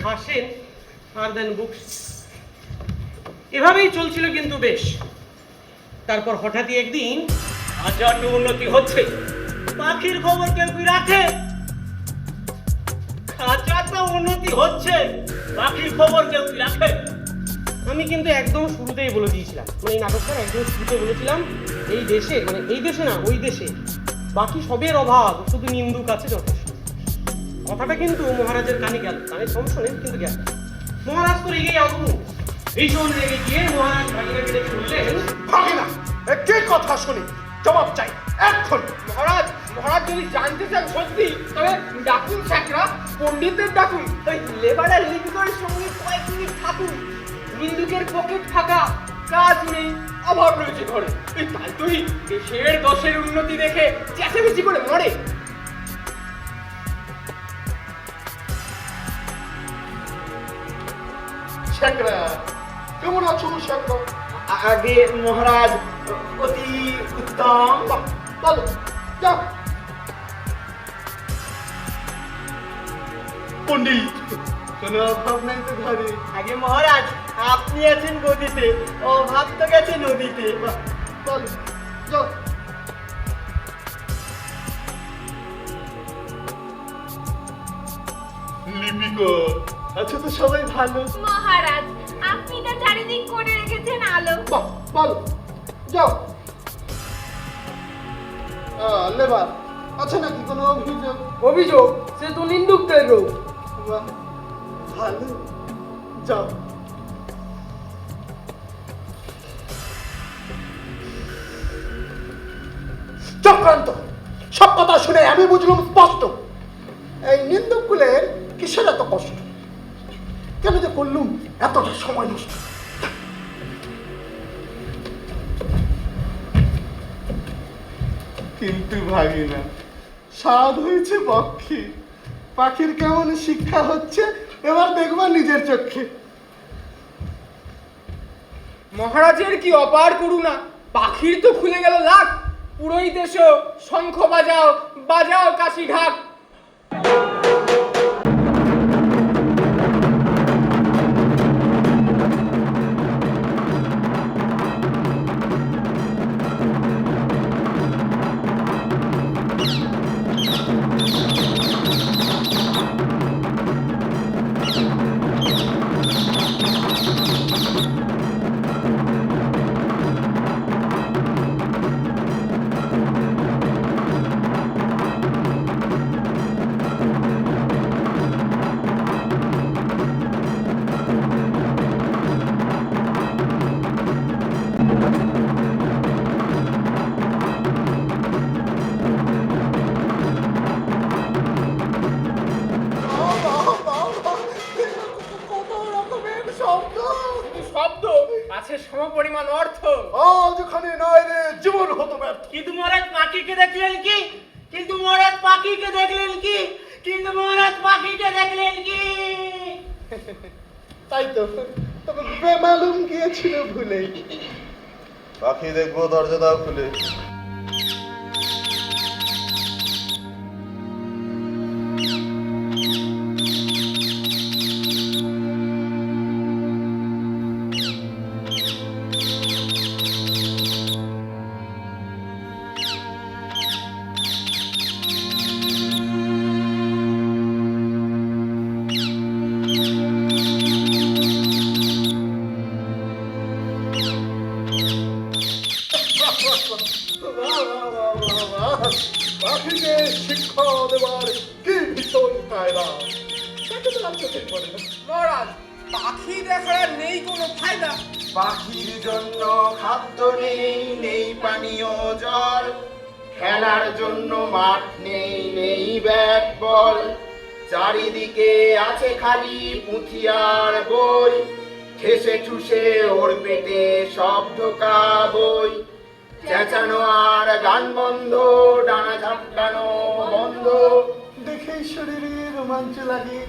Speaker 2: হাসেন আর দেন বকশিস। এভাবেই চলছিল কিন্তু বেশ। তারপর হঠাৎই একদিন
Speaker 8: আচ্ছা, একটু উন্নতি হচ্ছে, পাখির খবর কেউ কি রাখে? খাঁচা তো উন্নতি হচ্ছে, পাখির খবর কেউ কি রাখে?
Speaker 2: আমি কিন্তু একদম শুরুতেই বলে দিয়েছিলাম, মানে এই নাটকটা একদম শুরুতে বলেছিলাম, এই দেশে, মানে এই দেশে না ওই দেশে বাকি সবের অভাব, শুধু নিন্দুক আছে যথেষ্ট। কথাটা কিন্তু মহারাজের কানে গেল, কানে সমস্যা নেই কিন্তু গেল। মহারাজ তো রেগে আগুন, ভীষণ রেগে গিয়ে মহারাজ ভাগিনাকে ডেকে বললেন,
Speaker 5: ভাগিনা, কে কথা শুনি, জবাব চাই এখন।
Speaker 10: মহারাজ, মহারাজ যদি জানতে চান সত্যি, তবে ডাকুন চাকরা, পণ্ডিতদের ডাকুন, ওই লেবারের লিঙ্গের সঙ্গে কয়েক মিনিট থাকুন। নিন্দুকের পকেট ফাঁকা, কাজ নেই, অভাব রয়েছে ঘরে। এই তাই তুই দেশের দশের উন্নতি দেখে চেঁচামেচি করে মরে।
Speaker 5: শেখরা, কেমন আছো শেখরা?
Speaker 6: আগে মহারাজ অতি উত্তম।
Speaker 5: বলো, যাও। পণ্ডিত, কোনো অভাব নাই তো ঘরে?
Speaker 8: আগে মহারাজ, আপনি আছেন গদিতে, অভাব তো গেছে নদীতে।
Speaker 5: বলো, যাও। লিপিকর। আচ্ছা তো সবাই ভালো?
Speaker 9: মহারাজ আপনি তো চারিদিক করে রেখেছেন আলো।
Speaker 5: বাহ, ভালো। যাও। লেবার আছে নাকি কোনো অভিযোগ?
Speaker 10: অভিযোগ সে তো নিন্দুকদের রোগ।
Speaker 5: বাহ, ভালো। যাও। চক্রান্ত। সব কথা শুনে আমি বুঝলাম স্পষ্ট, এই নিন্দুকগুলের কিসের এত কষ্ট, কেন যে করলুম এতটা সময় নষ্ট। কিন্তু ভাগি না, স্বাদ হয়েছে পক্ষী। পাখির কেমন শিক্ষা হচ্ছে এবার দেখবা নিজের চোখে।
Speaker 10: মহারাজের কি অপার করুণা, পাখির তো খুলে গেল লাখ। পুরোহিত এসো, শঙ্খ বাজাও, বাজাও কাশি ঢাক।
Speaker 5: কত রকমের শব্দ,
Speaker 10: শব্দ আছে সমপরিমাণ অর্থ।
Speaker 5: আজ ওখানে নয় রে জীবন হতো ব্যর্থ।
Speaker 8: কিন্তু মহারাজ পাখিকে দেখলেন কি? কিন্তু মহারাজ পাখিকে দেখলেন কি? কিন্তু মহারাজ পাখিকে দেখলেন কি?
Speaker 5: তাই তো, তবে বেমালুম গিয়েছিল ভুলে।
Speaker 4: পাখি দেখবো, দরজা দাও খুলে।
Speaker 5: পাখিকে শিক্ষা দেবার কি ভীষণ কায়দা, তাকে তো আর চোখে পড়ে না।
Speaker 10: মহারাজ পাখি দেখার আর নেই কোনো ফায়দা।
Speaker 6: পাখির জন্য খাদ্য নেই, নেই পানীয় জল, খেলার জন্য মাঠ নেই, নেই ব্যাট বল, চারিদিকে আছে খালি পুঁথি আর বই, ঠেসে ঠুসে ওর পেটে সব ঢোকা বই, চেঁচানো আর গান বন্ধ, ডানা ঝাপটানো বন্ধ।
Speaker 5: দেখেই শরীরে রোমাঞ্চ লাগে,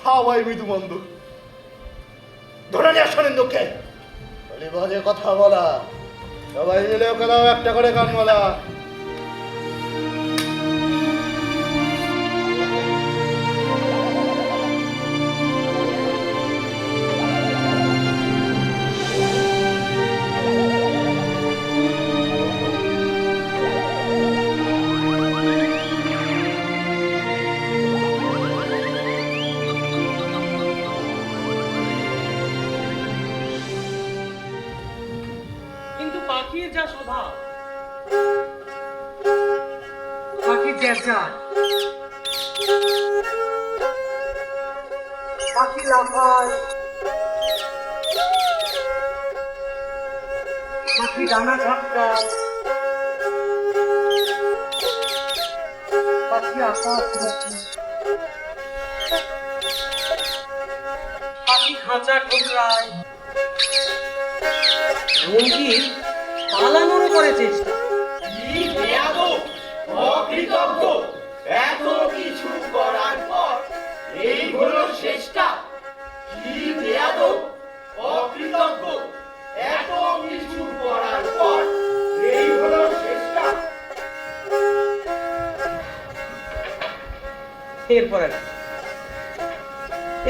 Speaker 5: হাওয়ায় মৃদু মন্দ। ধরে নিয়ে শোনেন দুঃখে বলি বাজে কথা বলা, সবাই মিলে ওকে দাও একটা করে গান বলা।
Speaker 2: কিন্তু পাখির যা স্বভাব, পাখি চেঁচায়, পাখি লাফায়, পাখি ডানা ঝাপটায়, পাখি আকাশ দেখে, পাখি খাঁচা ঠোকরায়, এমনকি পালানোরও করে চেষ্টা।
Speaker 6: কি বেয়াদব, অকৃতজ্ঞ, এত কিছু করার পর এই হলো শেষটা। কি বেয়াদব, অকৃতজ্ঞ, এত কিছু করার পর এই হলো শেষটা।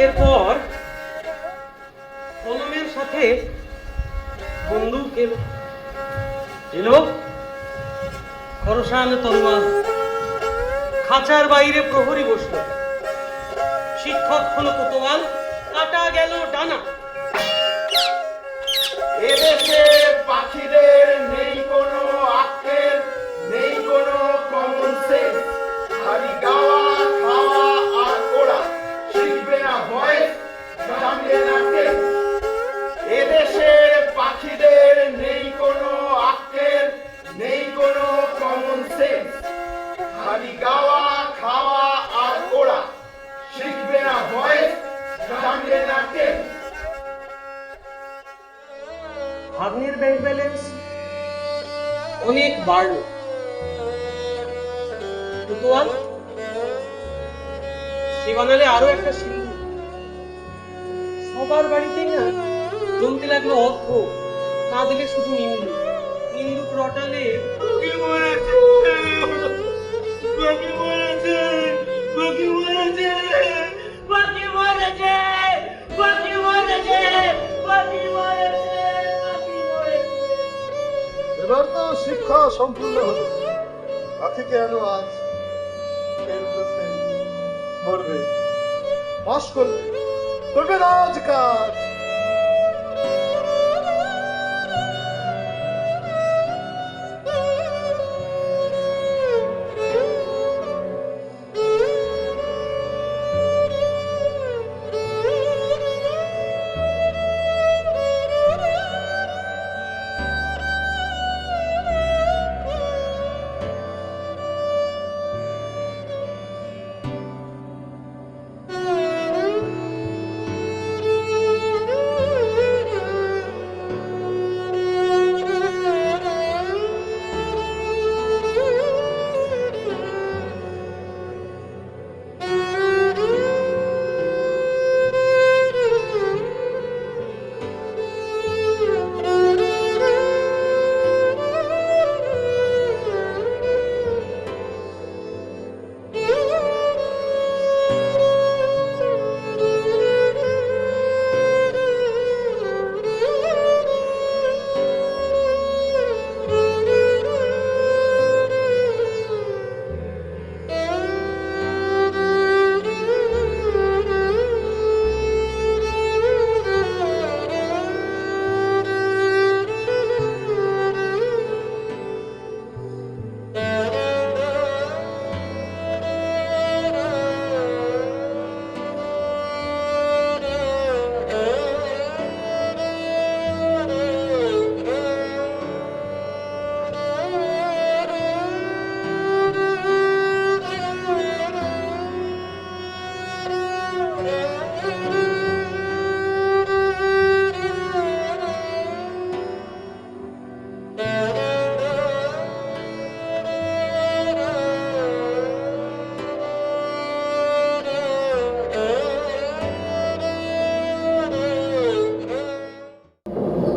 Speaker 2: এরপর কলমের সাথে বন্দুক এলো, খরসান তরোয়াল, খাঁচার বাইরে প্রহরী বসল, শিক্ষক হলো কোতোয়াল, কাটা গেল ডানা।
Speaker 6: এদেশে পাখিদের নেই কোনো আক্কেল, নেই কোনো কমন সেন্স, খালি গাওয়া খাওয়া আর ওরা, শিখবে না ভয়েস, জানবে না টেন্স। এদেশে পাখিদের নেই কোনো আক্কেল, নেই কোনো কমন সেন্স, খালি গাওয়া খাওয়া আর ওরা, শিখবে না ভয়েস, জানবে না টেন্স।
Speaker 2: ভাগ্নের ব্যাংক ব্যালেন্স অনেক বাড়লো। কোতোয়াল সে বানালে আরো একটা সিন্ধু। সবার বাড়িতেই না জমতে লাগলো অর্থ, কাঁদলে শুধু নিন্দু। নিন্দুক রটালে পাখি মরেছে, পাখি মরেছে, পাখি মরেছে, পাখি মরেছে, পাখি মরেছে, পাখি মরেছে।
Speaker 5: এবার তো শিক্ষা সম্পূর্ণ হলো। পাখি কেন আজ মরবে, পাস করবে, করবে রাজ কাজ।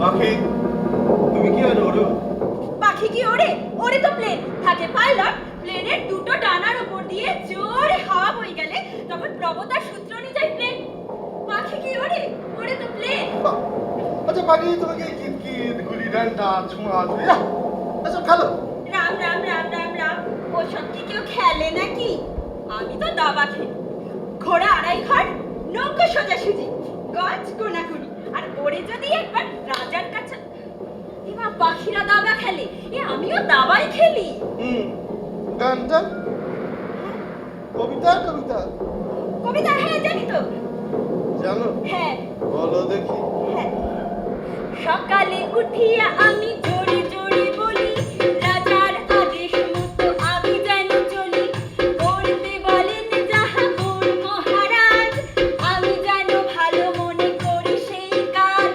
Speaker 4: পাখি তুমি কি আর ওড়ো?
Speaker 9: পাখি কি ওড়ে? ওড়ে তো প্লেন, থাকে পাইলট। প্লেনের দুটো ডানার উপর দিয়ে জোরে হাওয়া বয়ে গেলে তখন প্রবতার সূত্র অনুযায়ী প্লেন। পাখি কি ওড়ে? ওড়ে তো প্লেন।
Speaker 5: আচ্ছা পাখি, তোমাকে কিতকিত গুলি ডান্ডা ছোঁয়া ছুঁয়া এসব খেলো?
Speaker 9: রাম রাম রাম রাম রাম, ওসব কি কেউ খেলে নাকি? আমি তো দাবা খেলি। ঘোড়া আড়াই ঘর, নৌকো সোজাসুজি, গজ কোনাকুনি, আর ওরে যদি একবার রাজার কাছে। এমা পাখিরা দাবা খেলে, আমিও দাবাই খেলি।
Speaker 5: গানটা কবিতা কবিতা
Speaker 9: কবিতা হ্যাঁ জানি তো।
Speaker 5: জানো?
Speaker 9: হ্যাঁ
Speaker 5: বলো দেখি।
Speaker 9: হ্যাঁ। সকালে উঠিয়া আমি জোরে জোরে বলি, রাজার আদেশ মতো আমি যেন চলি। করতে বলেন যাহা মোর মহারাজ, আমি যেন ভালো মনে করি সেই কাজ,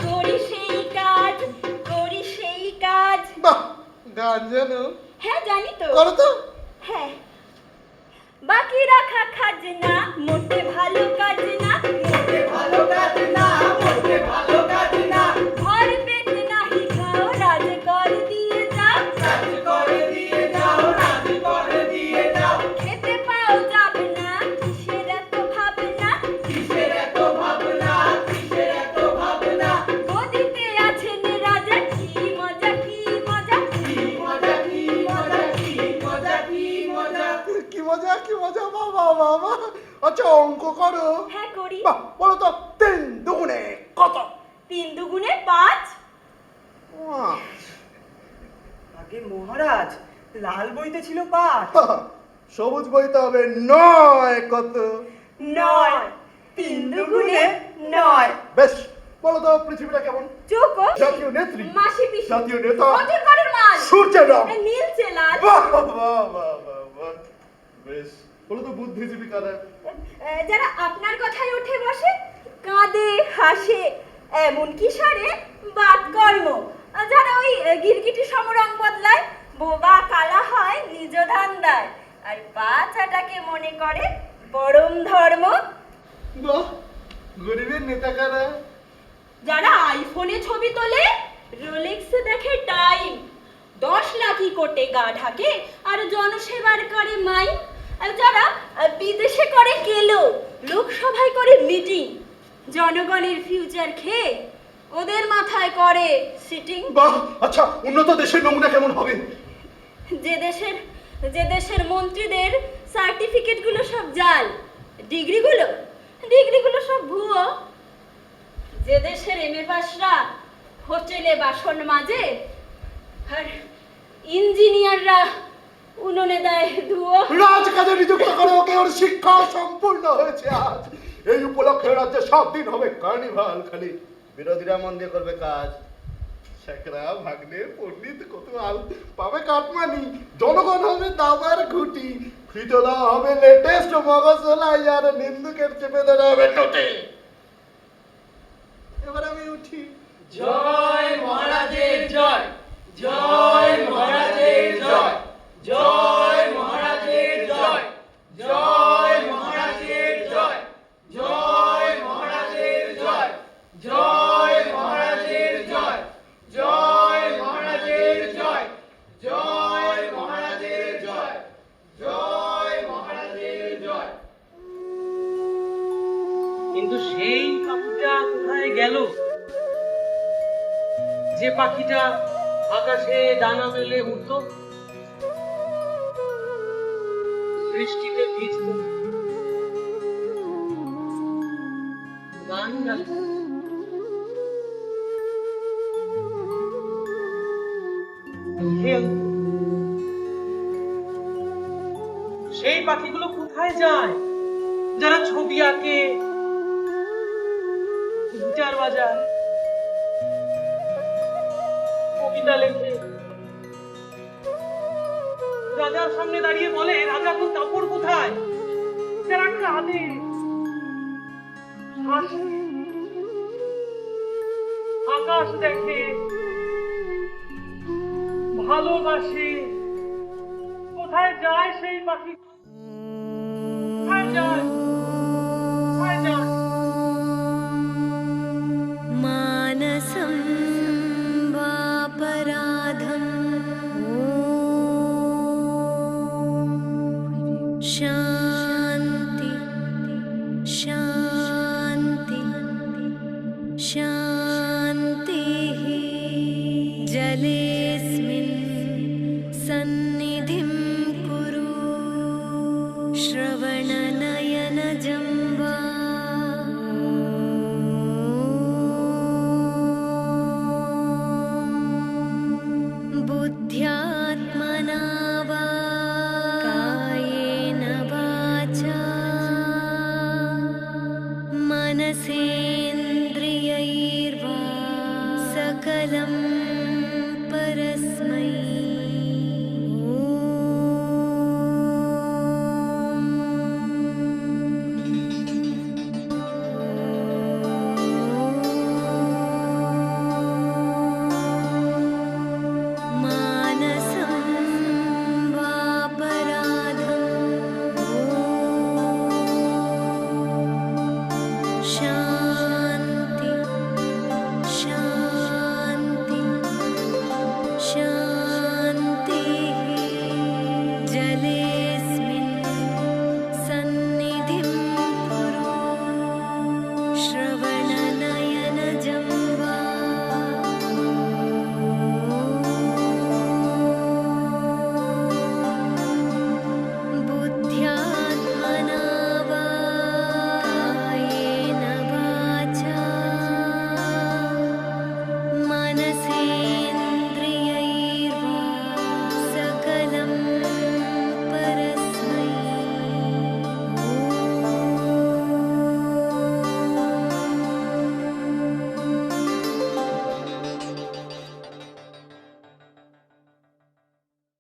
Speaker 9: করি সেই কাজ, করি সেই কাজ।
Speaker 5: বাহ, গান জানো?
Speaker 9: হ্যাঁ জানি তো।
Speaker 5: করো তো।
Speaker 9: হ্যাঁ। বাকি রাখা খাজনা মোটে ভালো কাজ না,
Speaker 6: মোটে ভালো কাজ না, মোটে ভালো কাজ না।
Speaker 9: ঘর পেট নাহি খাও, রাজ কর দিয়ে যাও,
Speaker 6: রাজ করে দিয়ে যাও, রাজ করে দিয়ে যাও।
Speaker 9: খেতে পাও যাবে না, কিসের এত ভাবনা,
Speaker 6: কিসের এত ভাবনা, কিসের এত ভাবনা।
Speaker 9: গদিতে আছেন রাজা, কি মজা কি মজা,
Speaker 6: কি মজা, কি মজা, কি মজা, কি মজা।
Speaker 5: কি মজা কি মজা, বাবা বাবা। আচ্ছা অঙ্ক করো?
Speaker 9: হ্যাঁ করি।
Speaker 5: বাহ, বলো তো 3 দুগুণে কত?
Speaker 9: 3 দুগুণে 5।
Speaker 8: আগে মহারাজ লাল বইতে ছিল 5।
Speaker 5: সবুজ বইতে হবে 9 কত?
Speaker 9: 9। 3 দুগুণে 9।
Speaker 5: বেশ, বলো তো পৃথিবীটা কেমন?
Speaker 9: চৌকো।
Speaker 5: জাতীয় নেত্রী?
Speaker 9: মাসি পিসি।
Speaker 5: জাতীয় নেতা?
Speaker 9: অজগরের মাল।
Speaker 5: সূর্যের রং?
Speaker 9: নীলচে লাল।
Speaker 5: বাহ বাহ বাহ বাহ বাহ। বেশ, বলো তো বুদ্ধিজীবী কারা?
Speaker 9: যারা আপনার কথায় উঠে বসে, কাঁদে হাসে এমন কি সারে বাদকর্ম, যারা ওই গিরগিটি সমরং বদলায়, বোবা কালা হয় নিজ ধান্দায়, আর বাচ্চাটাকে মনে করে পরম ধর্ম।
Speaker 5: বাহ, গরিবের নেতা কারা?
Speaker 9: যারা আইফোনে ছবি তোলে, রোলেক্সে দেখে টাইম, 10 লাখি কোটে গা ঢাকে আর জনসেবার করে মাইম, আর যারা বিদেশে করে কেলো, লোকসভায় করে মিটিং, জনগণের ফিউচার খেয়ে ওদের মাথায় করে সিটিং।
Speaker 5: বাহ, আচ্ছা উন্নত দেশের নমুনা কেমন হবে?
Speaker 9: যে দেশের মন্ত্রীদের সার্টিফিকেটগুলো সব জাল, ডিগ্রিগুলো সব ভুয়ো, যে দেশের এমএ পাসরা হোটেলে বাসন মাজে আর ইঞ্জিনিয়াররা উনুনে দেয় ধুয়ো।
Speaker 5: রাজকাজে নিযুক্ত করে ওকে, ওর শিক্ষা সম্পূর্ণ হয়েছে আজ। এই উপলক্ষে রাজ্যে 7 দিন হবে কার্নিভাল। খালি বিরোধীরা মন দিয়ে করবে কাজ। শেখরা ভাগ্নে পণ্ডিত কতোয়াল পাবে কাটমানি, জনগণ হবে দাবার ঘুটি, ফিতলা হবে লেটেস্ট মগজলাই, আর নিন্দুকের চেপে ধরা হবে টোটে। এবার আমি উঠি।
Speaker 6: জয় মহারাজের জয়, জয় মহারাজের জয়, জয় মহারাজের জয়, জয় মহারাজের জয়, জয় মহারাজের জয়, জয় মহারাজের জয়, জয় মহারাজের জয়, জয় মহারাজের জয়, জয় মহারাজের জয়।
Speaker 2: কিন্তু সেই পাখিটা কোথায় গেল, যে পাখিটা আকাশে ডানা মেলে উঠত, বৃষ্টিতে ভিজত, গান গাইত, খেলত? সেই পাখিগুলো কোথায় যায় যারা ছবি আঁকে, গিটার বাজায়, কবিতা লেখে, রাজার সামনে দাঁড়িয়ে বলে রাজা তোর কাপড় কোথায়, যারা কাঁদে, হাসে, আকাশ দেখে, ভালোবাসে? কোথায় যায় সেই পাখি? কোথায় যায়? কোথায় যায়?
Speaker 3: मानसं वापराधं शान्ति शान्ति शान्तिः जलेऽस्मिन्